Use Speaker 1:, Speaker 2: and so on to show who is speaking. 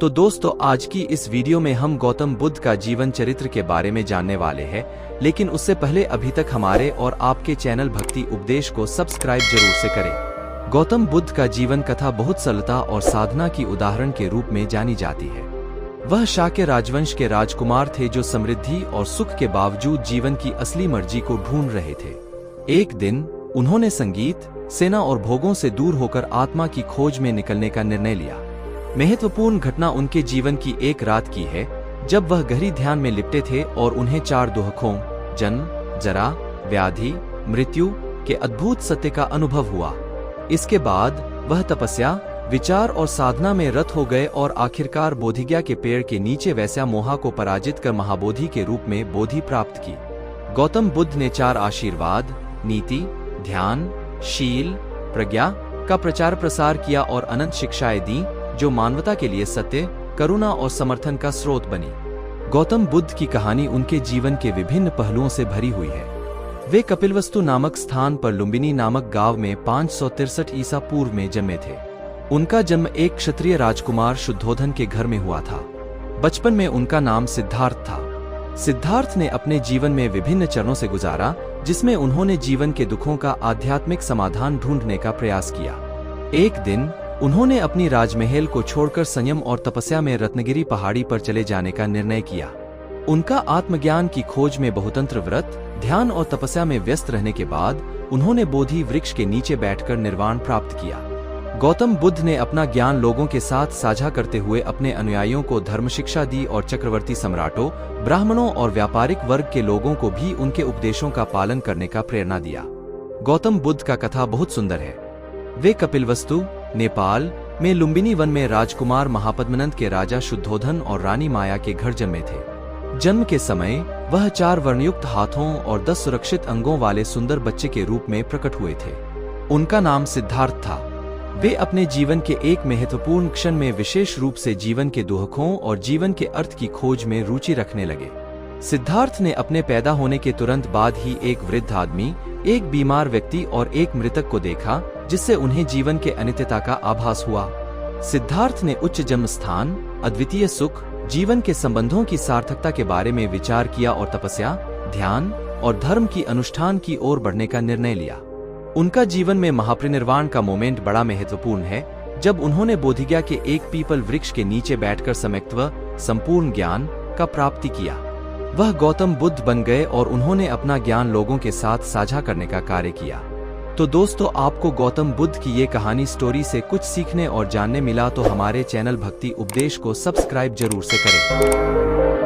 Speaker 1: तो दोस्तों, आज की इस वीडियो में हम गौतम बुद्ध का जीवन चरित्र के बारे में जानने वाले हैं, लेकिन उससे पहले अभी तक हमारे और आपके चैनल भक्ति उपदेश को सब्सक्राइब जरूर से करें। गौतम बुद्ध का जीवन कथा बहुत सरलता और साधना की उदाहरण के रूप में जानी जाती है। वह शाक्य राजवंश के राजकुमार थे जो समृद्धि और सुख के बावजूद जीवन की असली मर्जी को ढूंढ रहे थे। एक दिन उन्होंने संगीत, सेना और भोगों से दूर होकर आत्मा की खोज में निकलने का निर्णय लिया। महत्वपूर्ण घटना उनके जीवन की एक रात की है, जब वह गहरी ध्यान में लिपटे थे और उन्हें 4 दुखों जन्म, जरा, व्याधि, मृत्यु के अद्भुत सत्य का अनुभव हुआ। इसके बाद वह तपस्या, विचार और साधना में रत हो गए और आखिरकार बोधिज्ञा के पेड़ के नीचे वैसा मोहा को पराजित कर महाबोधि के रूप में बोधि प्राप्त की। गौतम बुद्ध ने 4 आशीर्वाद, नीति, ध्यान, शील, प्रज्ञा का प्रचार प्रसार किया और अनंत शिक्षाएं दी, जो मानवता के लिए सत्य, करुणा और समर्थन का स्रोत बनी। गौतम बुद्ध की कहानी उनके जीवन के विभिन्न पहलुओं से भरी हुई है। वे कपिलवस्तु नामक स्थान पर लुम्बिनी नामक गांव में 563 ईसा पूर्व में जन्मे थे। उनका जन्म एक क्षत्रिय राजकुमार शुद्धोधन के घर में हुआ था। बचपन में उनका नाम सिद्धार्थ था। सिद्धार्थ ने अपने जीवन में विभिन्न चरणों से गुजारा, जिसमें उन्होंने जीवन के दुखों का आध्यात्मिक समाधान ढूंढने का प्रयास किया। एक दिन उन्होंने अपनी राजमहल को छोड़कर संयम और तपस्या में रत्नगिरी पहाड़ी पर चले जाने का निर्णय किया। उनका आत्मज्ञान की खोज में बहुतंत्र व्रत, ध्यान और तपस्या में व्यस्त रहने के बाद उन्होंने बोधि वृक्ष के नीचे बैठकर निर्वाण प्राप्त किया। गौतम बुद्ध ने अपना ज्ञान लोगों के साथ साझा करते हुए अपने अनुयायियों को धर्म शिक्षा दी और चक्रवर्ती सम्राटों, ब्राह्मणों और व्यापारिक वर्ग के लोगों को भी उनके उपदेशों का पालन करने का प्रेरणा दिया। गौतम बुद्ध का कथा बहुत सुंदर है। वे कपिलवस्तु, नेपाल में लुम्बिनी वन में राजकुमार महापद्मनंद के राजा शुद्धोधन और रानी माया के घर जन्मे थे। जन्म के समय वह 4 वर्णयुक्त हाथों और 10 सुरक्षित अंगों वाले सुंदर बच्चे के रूप में प्रकट हुए थे। उनका नाम सिद्धार्थ था। वे अपने जीवन के एक महत्वपूर्ण क्षण में विशेष रूप से जीवन के दुखों और जीवन के अर्थ की खोज में रुचि रखने लगे। सिद्धार्थ ने अपने पैदा होने के तुरंत बाद ही एक वृद्ध आदमी, एक बीमार व्यक्ति और एक मृतक को देखा, जिससे उन्हें जीवन के अनित्यता का आभास हुआ। सिद्धार्थ ने उच्च जन्म स्थान, अद्वितीय सुख, जीवन के संबंधों की सार्थकता के बारे में विचार किया और तपस्या, ध्यान और धर्म की अनुष्ठान की ओर बढ़ने का निर्णय लिया। उनका जीवन में महापरिनिर्वाण का मोमेंट बड़ा महत्वपूर्ण है, जब उन्होंने बोधिज्ञा के एक पीपल वृक्ष के नीचे बैठकर सम्यक्त्व, संपूर्ण ज्ञान का प्राप्ति किया। वह गौतम बुद्ध बन गए और उन्होंने अपना ज्ञान लोगों के साथ साझा करने का कार्य किया। तो दोस्तों, आपको गौतम बुद्ध की ये कहानी स्टोरी से कुछ सीखने और जानने मिला तो हमारे चैनल भक्ति उपदेश को सब्सक्राइब जरूर से करें।